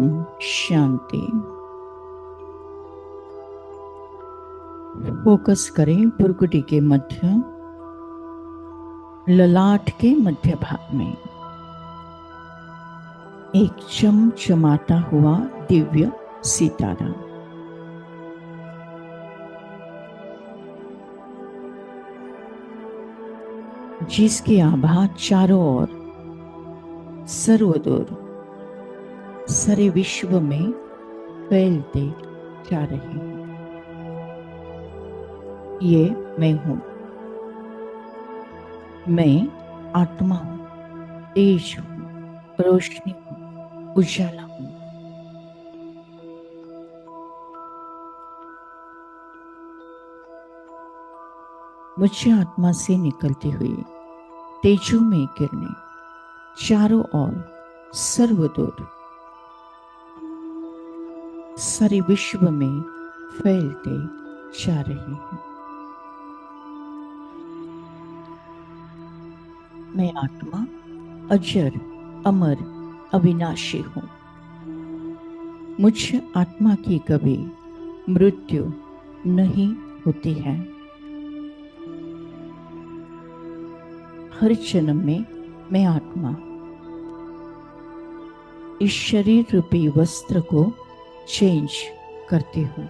Om Shanti. Focus करें भुरुकुटी के मध्य, ललाट के मध्य भाग में एक चमचमाता हुआ दिव्य सितारा। जिसकी आभा चारों ओर सर्वदूर सारे विश्व में फैलते जा रहे हैं। ये मैं हूं, मैं आत्मा हूं, तेज हूं, रोशनी हूं, उजाला हूं। मुझे आत्मा से निकलती हुई तेजोमय किरणें चारों ओर सर्वदूर सारे विश्व में फैलते जा रहे हैं। मैं आत्मा अजर, अमर, अविनाशी हूं। मुझ आत्मा की कभी मृत्यु नहीं होती है। हर जन्म में मैं आत्मा इस शरीर रूपी वस्त्र को चेंज करती हूं।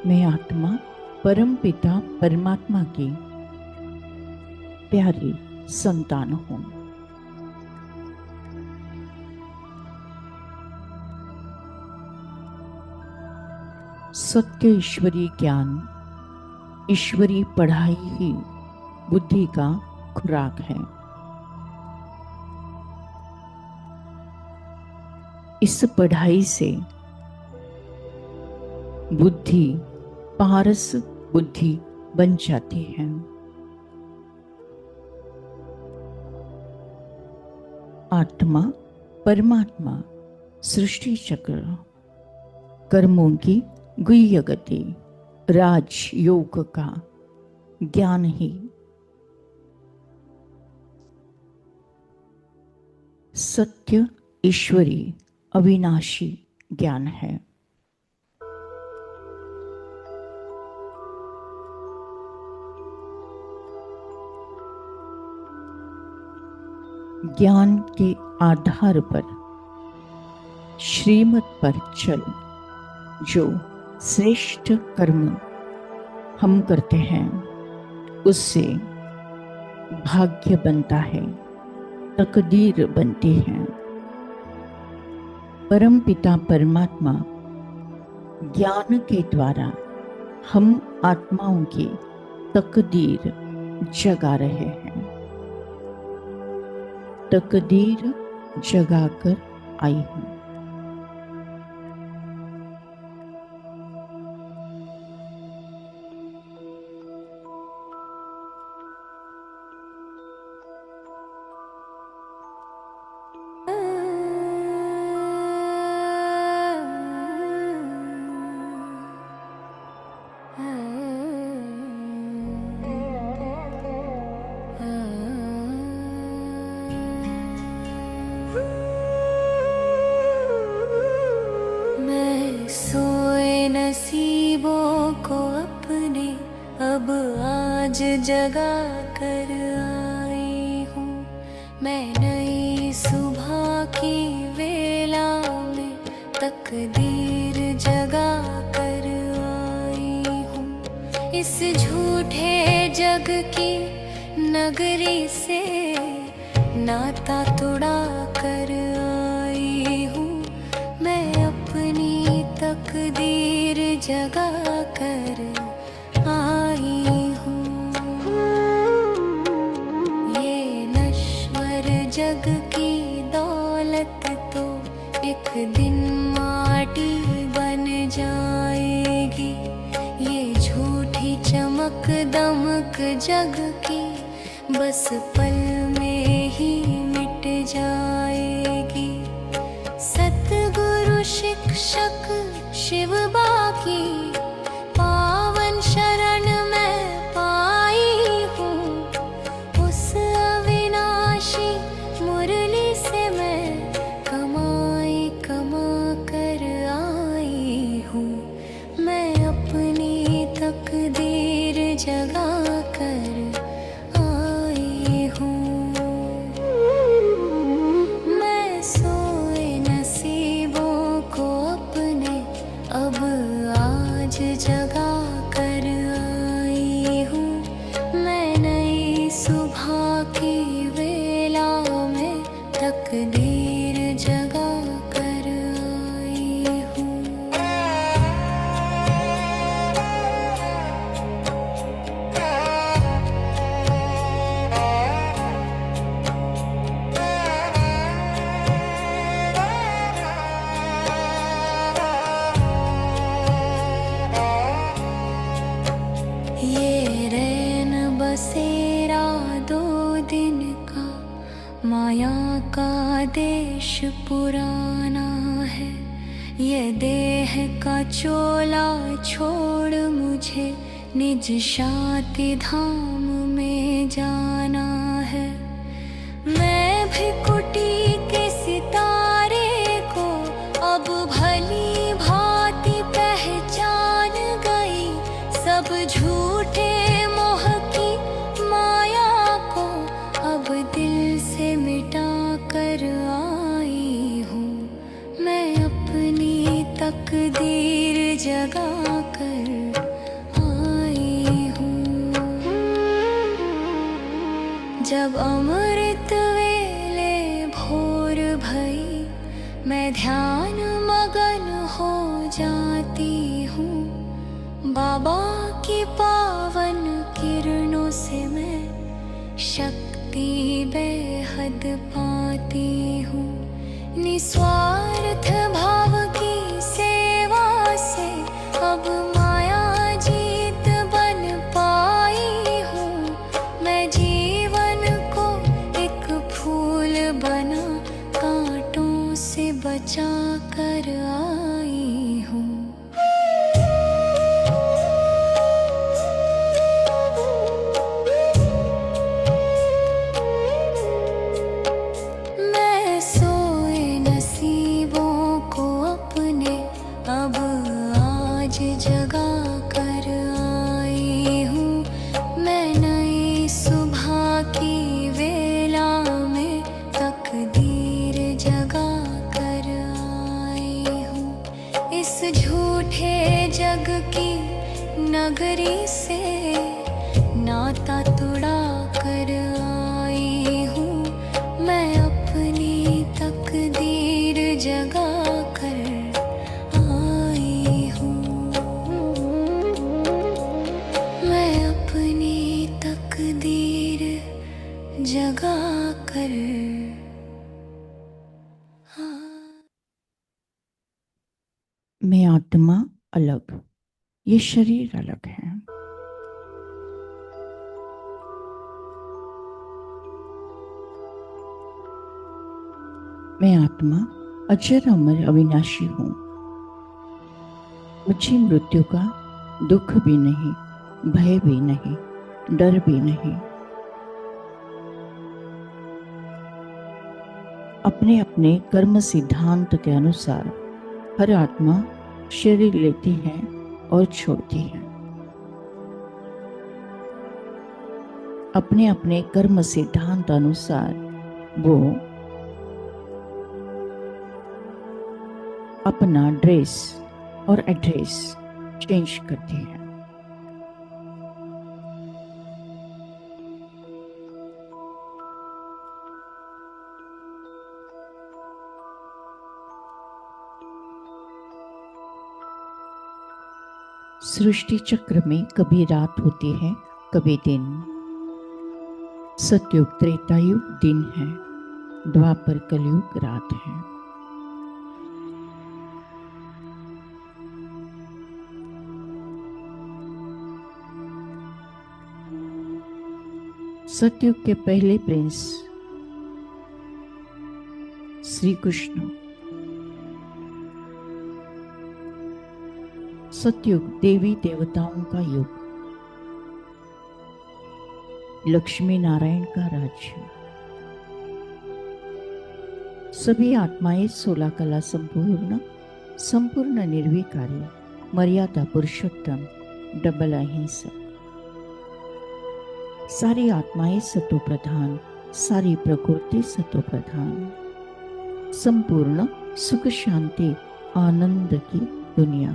मैं आत्मा परम पिता परमात्मा की प्यारी संतान हूं। सत्य ईश्वरीय ज्ञान, ईश्वरीय पढ़ाई ही बुद्धि का खुराक है। इस पढ़ाई से बुद्धि पारस बुद्धि बन जाती है। आत्मा परमात्मा सृष्टि चक्र, कर्मों की गुह्य गति, राज योग का ज्ञान ही सत्य ईश्वरी अविनाशी ज्ञान है। ज्ञान के आधार पर श्रीमत पर चल जो श्रेष्ठ कर्म हम करते हैं उससे भाग्य बनता है, तकदीर बनती है। परम पिता परमात्मा ज्ञान के द्वारा हम आत्माओं की तकदीर जगा रहे हैं। तकदीर जगाकर आई हूं। नसीबों को अपने अब आज जगा कर आई हूँ। मैं नई सुबह की वेला में तकदीर जगा कर आई हूँ। इस झूठे जग की नगरी से नाता तोड़ा कर आई हूँ। मैं अपनी तकदीर जगा कर आई हूँ। ये नश्वर जग की दौलत तो एक दिन माटी बन जाएगी। ये झूठी चमक दमक जग की बस पल में ही मिट जाएगी। रक्षक शिव बाकी पावन शरण में पाई हूँ। उस अविनाशी मुरली से मैं कमाई कमा कर आई हूँ। मैं अपनी तकदीर जगा कर आई हूँ। मैं सोए नसीबों को अपने अब आज जगा कर आई हूँ। मैं नई सुबह की वेला में तकदीर जगा कर आई हूँ। ये रैन बसेरा 2 दिन का माया का देश पुराना है। ये देह का चोला छोड़ मुझे निज शांति धाम में जाना है। मैं भी कुटी के सितारे को अब भली भांति पहचान गई। सब झूठे मोह की माया को अब दिल से मिटा कर आई हूँ। मैं अपनी तकदीर जगा कर आई हूँ। जब अमृत वेले भोर भई मैं ध्यान मगन हो जाती हूँ। बाबा की पावन किरणों से मैं शक्ति बेहद पाती हूँ। निस्वार्थ भाव की सेवा से अब माया जीत बन पाई हूँ। मैं जीवन को एक फूल बना कांटों से बचा कर आई हूँ। मैं सोए नसीबों को अपने अब आज जगा कर आई हूँ। मैं नई सुबह की वेला में तकदीर जगा कर आई हूँ। इस झूठे जग की नगरी से नाता तुड़ा कर आई हूँ। मैं अपनी तकदीर जगा कर आई हूँ। मैं अपनी तकदीर जगा कर मैं आत्मा अलग, ये शरीर अलग है। मैं आत्मा अजर अमर अविनाशी हूँ। मुझे मृत्यु का दुख भी नहीं, भय भी नहीं, डर भी नहीं। अपने अपने कर्म सिद्धांत के अनुसार हर आत्मा शरीर लेती है और छोड़ती है। अपने अपने कर्म सिद्धांत अनुसार वो अपना ड्रेस और एड्रेस चेंज करती है। सृष्टि चक्र में कभी रात होती है, कभी दिन। सतयुग त्रेतायुग दिन है, द्वापर कलयुग रात है। सतयुग के पहले प्रिंस श्री कृष्ण सतयुग देवी देवताओं का युग, लक्ष्मी नारायण का राज्य। सभी आत्माएं 16 कला संपूर्ण निर्विकारी, मर्यादा पुरुषोत्तम, डबल अहिंसक। सारी आत्माएं सतो प्रधान, सारी प्रकृति सतो प्रधान, संपूर्ण सुख शांति आनंद की दुनिया।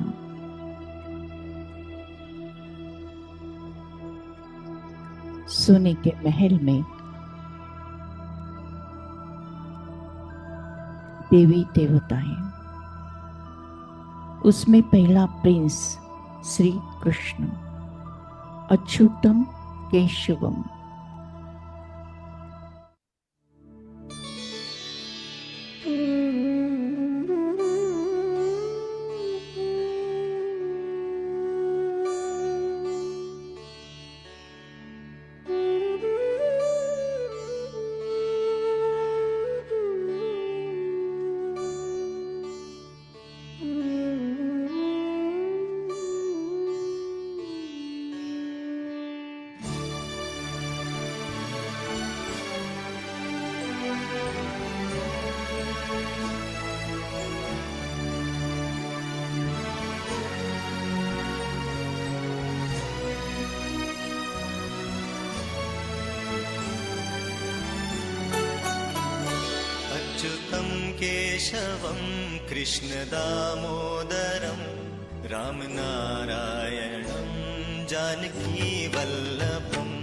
सोने के महल में देवी देवताएं, उसमें पहला प्रिंस श्री कृष्ण, अच्युतम केशवम। अच्युतं केशवं कृष्णदामोदरं रामनारायणं जानकीवल्लभम्।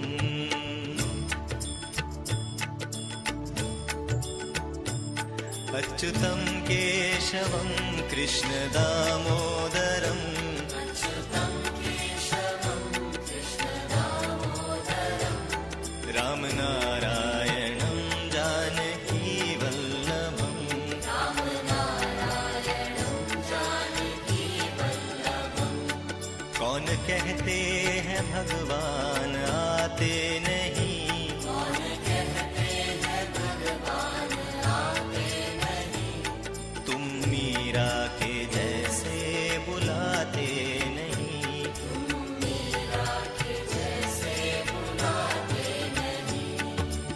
अच्युतं केशवं कृष्णदामोदरं रामनारायणं जानकीवल्लभम्। कौन कहते हैं भगवान आते नहीं, तुम मीरा के जैसे बुलाते नहीं।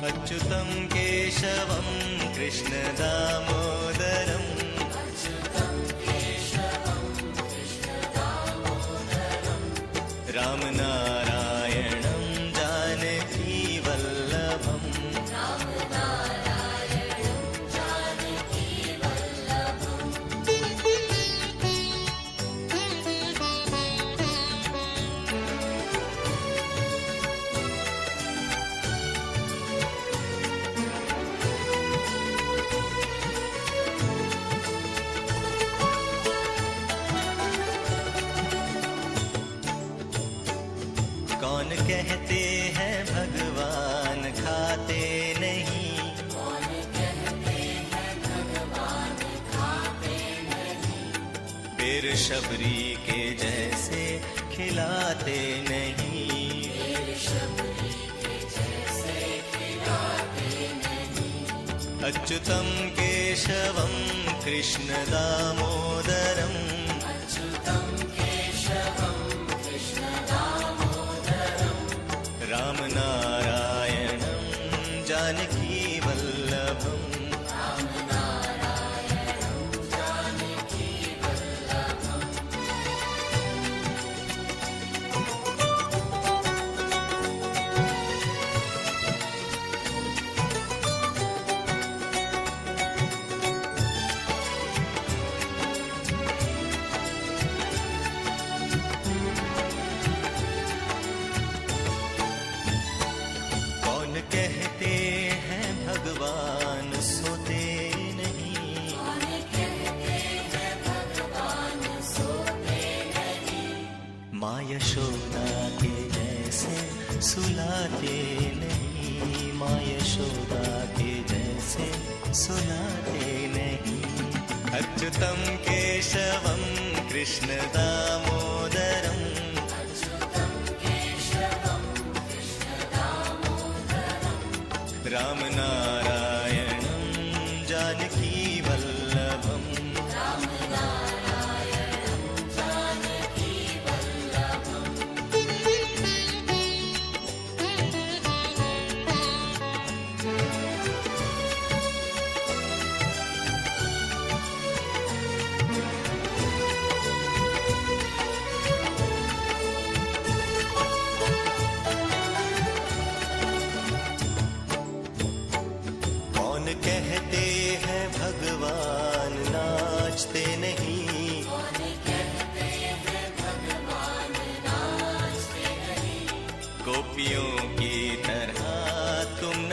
अच्युतं केशवं कृष्णदामोदरम् रामनारायणं जानकीवल्लभम्। कौन कहते हैं भगवान खाते नहीं, बेर शबरी के जैसे खिलाते नहीं। अच्युतं केशवं कृष्णदामोदरम् रामनारायणं जानकीवल्लभम्। कहते हैं भगवान सोते नहीं, माँ यशोदा के जैसे सुलाते नहीं, माँ यशोदा के जैसे सुलाते नहीं। अच्युतं केशवं कृष्णदामोदरम् रामनारायणं जानकीवल्लभम्।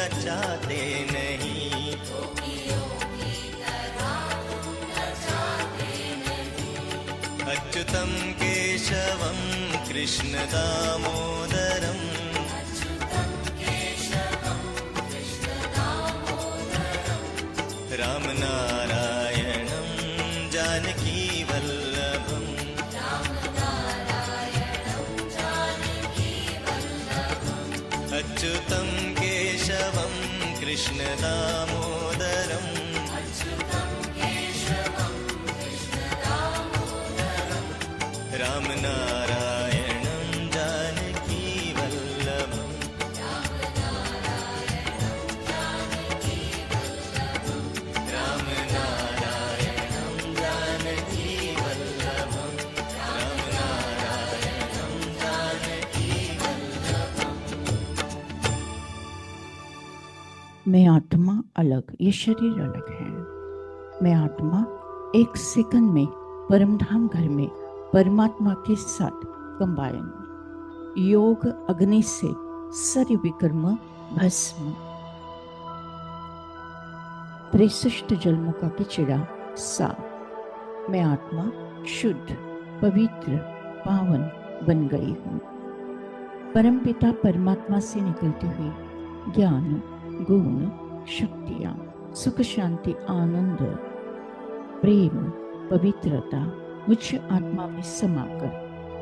नचाते नहीं। अच्युतं केशवं कृष्ण दामोदरम् रामनारायणं जानकी वल्लभम् अच्युतं केशवं कृष्ण दामोदरम् रामनारायणं जानकी वल्लभम् रामनारायणं जानकी वल्लभम् रामनारायणं जानकी वल्लभम्। मैं आत्मा अलग, ये शरीर अलग है। मैं आत्मा एक सेकंड में परमधाम घर में परमात्मा के साथ कंबाइन। योग अग्नि से सर्व विकर्म भस्म। त्रिशिष्ट जन्मों का किचड़ा साफ। मैं आत्मा शुद्ध पवित्र पावन बन गई हूँ। परमपिता परमात्मा से निकलती हुई ज्ञान गुण शक्तियाँ सुख शांति आनंद प्रेम पवित्रता मुझ आत्मा में समाकर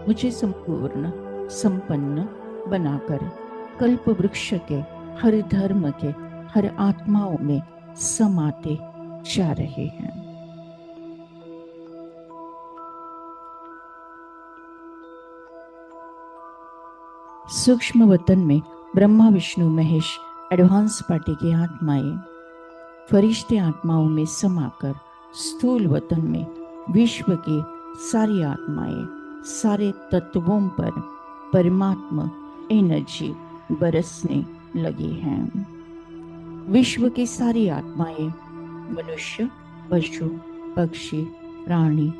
मुझे संपूर्ण संपन्न बनाकर कल्प वृक्ष के हर धर्म के हर आत्माओं में समाते जा रहे हैं। सूक्ष्म वतन में ब्रह्मा विष्णु महेश एडवांस पार्टी की आत्माएं फरिश्ते आत्माओं में समाकर स्थूल वतन में विश्व की सारी आत्माएं सारे तत्वों पर परमात्मा एनर्जी बरसने लगी हैं। विश्व की सारी आत्माएं मनुष्य पशु पक्षी प्राणी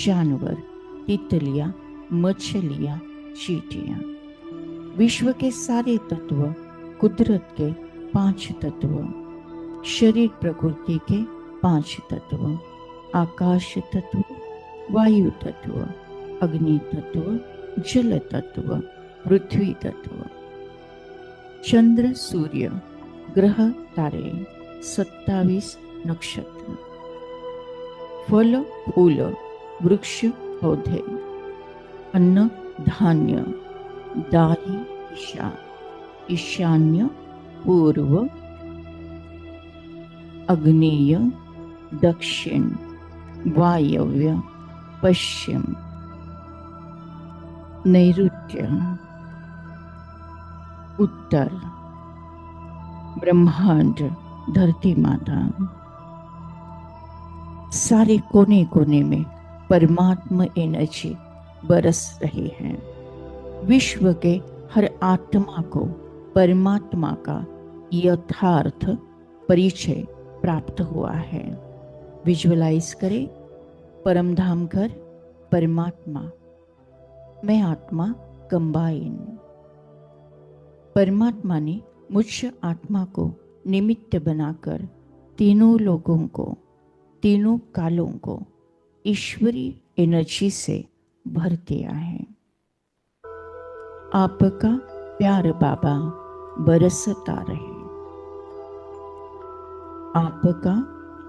जानवर तितलियां मछलियां चींटियां विश्व के सारे तत्व कुदरत के 5 तत्व शरीर प्रकृति के 5 तत्व आकाश तत्व वायु तत्व अग्नि तत्व जल तत्व पृथ्वी तत्व चंद्र सूर्य ग्रह तारे 27 नक्षत्र फल फूल वृक्ष पौधे अन्न धान्य दाही दिशा ईशान्य पूर्व अग्नेय दक्षिण वायव्य पश्चिम नैऋत्य उत्तर ब्रह्मांड धरती माता सारे कोने कोने में परमात्मा एनर्जी बरस रही है। विश्व के हर आत्मा को परमात्मा का यथार्थ परिचय प्राप्त हुआ है। विजुअलाइज करें परमधाम घर परमात्मा मैं आत्मा कंबाइन। परमात्मा ने मुझ आत्मा को निमित्त बनाकर तीनों लोगों को तीनों कालों को ईश्वरीय एनर्जी से भर दिया है। आपका प्यार बाबा बरसता रहे। आपका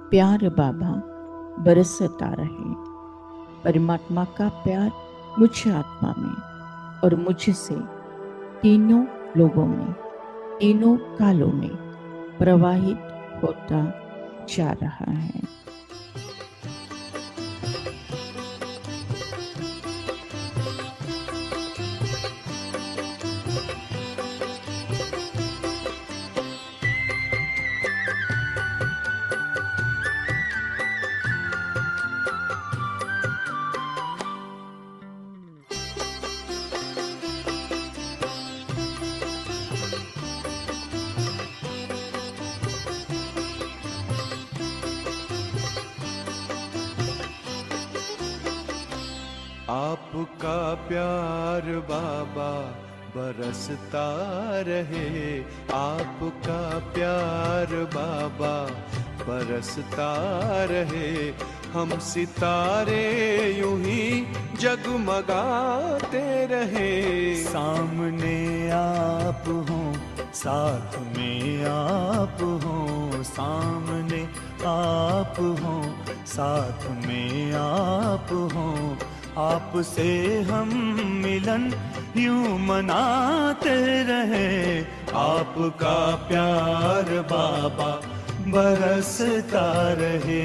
प्यार बाबा बरसता रहे। परमात्मा का प्यार मुझ आत्मा में और मुझसे तीनों लोगों में तीनों कालों में प्रवाहित होता जा रहा है। आपका प्यार बाबा बरसता रहे आपका प्यार बाबा, बरसता रहे। हम सितारे यूं ही जगमगाते रहे। सामने आप हो, साथ में आप हो, सामने आप हो, साथ में आप हो। आपसे हम मिलन यूं मनाते रहे। आपका प्यार बाबा बरसता रहे।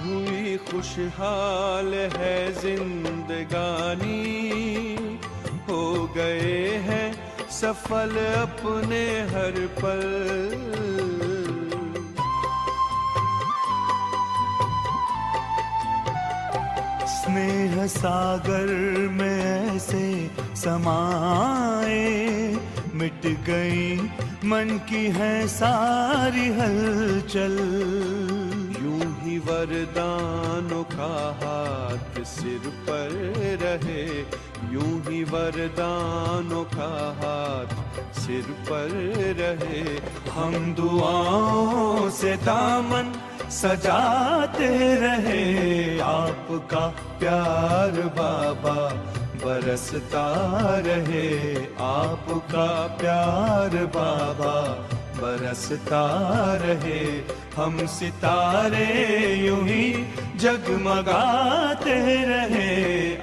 हुई खुशहाल है जिंदगानी, हो गए हैं सफल अपने हर पल। स्नेह सागर में ऐसे समाए, मिट गई मन की है सारी हलचल। यूं ही वरदानों का हाथ सिर पर रहे, यूं ही वरदानों का हाथ सिर पर रहे। हम दुआओं से दामन सजाते रहे। आपका प्यार बाबा बरसता रहे। आपका प्यार बाबा बरसता रहे। हम सितारे यूं ही जगमगाते रहे।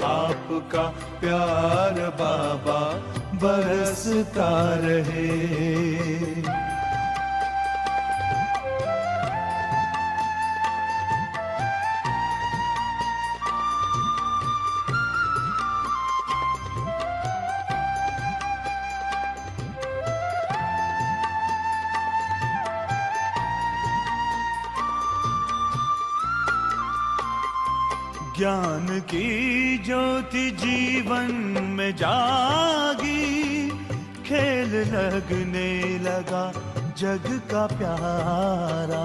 आपका प्यार बाबा बरसता रहे। ज्ञान की ज्योति जीवन में जागी, खेल लगने लगा जग का प्यारा।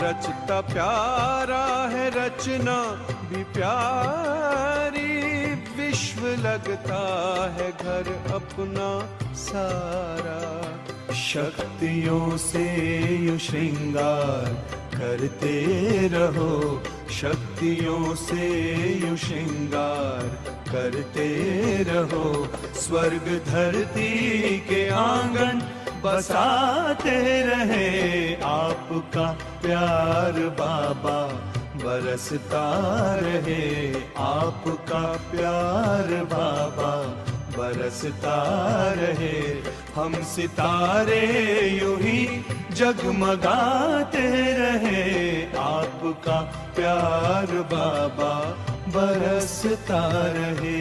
रचता प्यारा है रचना भी प्यारी, विश्व लगता है घर अपना सारा। शक्तियों से यू श्रृंगार करते रहो, शक्तियों से यू श्रृंगार करते रहो। स्वर्ग धरती के आंगन बसाते रहे। आपका प्यार बाबा बरसता रहे। आपका प्यार बाबा बरसता रहे। हम सितारे यूं ही जगमगाते रहे। आपका प्यार बाबा बरसता रहे।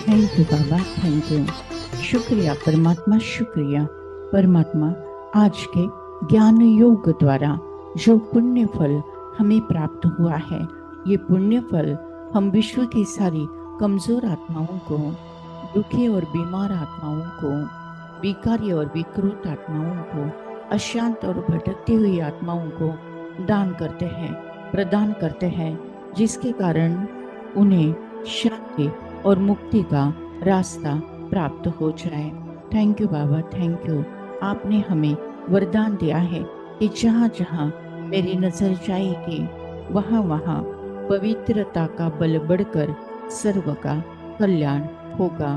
Thank you Baba, thank you. शुक्रिया परमात्मा, शुक्रिया परमात्मा। आज के ज्ञान योग द्वारा जो पुण्य फल हमें प्राप्त हुआ है, ये पुण्य फल हम विश्व की सारी कमजोर आत्माओं को, दुखी और बीमार आत्माओं को, विकारी और विकृत आत्माओं को, अशांत और भटकती हुई आत्माओं को दान करते हैं, प्रदान करते हैं, जिसके कारण उन्हें शांति और मुक्ति का रास्ता प्राप्त हो जाए। Thank you Baba, thank you. आपने हमें वरदान दिया है कि जहाँ जहाँ मेरी नजर जाएगी वहाँ वहाँ पवित्रता का बल बढ़कर सर्व का कल्याण होगा।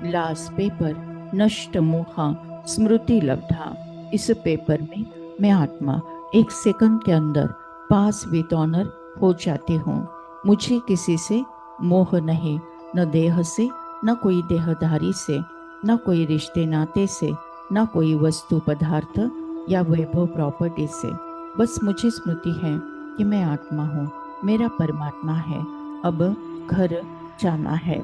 लास्ट पेपर नष्ट मोहा स्मृति लब्धा। इस पेपर में मैं आत्मा 1 सेकंड के अंदर पास विद ऑनर हो जाती हूँ। मुझे किसी से मोह नहीं, न देह से, न कोई देहधारी से, न कोई रिश्ते नाते से, न कोई वस्तु पदार्थ या वैभव प्रॉपर्टी से। बस मुझे स्मृति है कि मैं आत्मा हूँ, मेरा परमात्मा है, अब घर जाना है।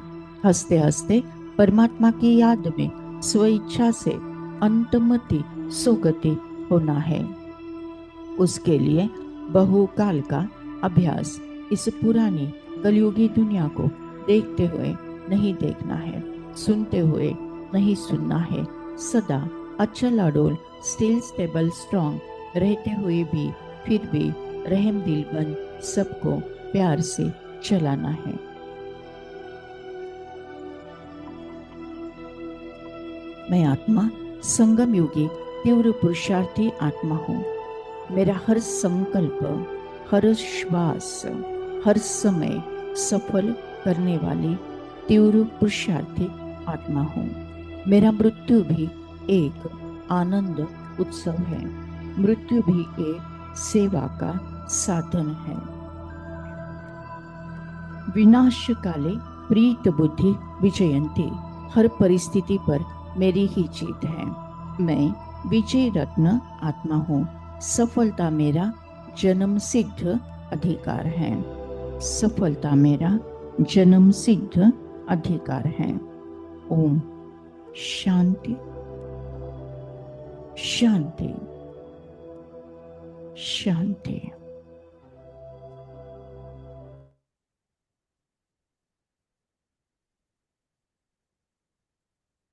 हंसते हंसते परमात्मा की याद में स्वेच्छा से अंतमति सुगति होना है। उसके लिए बहुकाल का अभ्यास इस पुरानी कलयुगी दुनिया को देखते हुए नहीं देखना है, सुनते हुए नहीं सुनना है। सदा अचल अडोल स्टिल स्टेबल स्ट्रॉन्ग रहते हुए भी फिर भी रहम दिल बन सबको प्यार से चलाना है। मैं आत्मा संगम युगी तीव्र पुरुषार्थी आत्मा हूँ। मेरा हर संकल्प, हर श्वास, हर समय सफल करने वाली तीव्र पुरुषार्थी आत्मा हूँ। मेरा मृत्यु भी एक आनंद उत्सव है। मृत्यु भी एक सेवा का साधन है। विनाश काले प्रीत बुद्धि विजयंती। हर परिस्थिति पर मेरी ही जीत है। मैं विजय रत्न आत्मा हूँ। सफलता मेरा जन्म सिद्ध अधिकार है। सफलता मेरा जन्म सिद्ध अधिकार है। ओम शांति शांति शांति।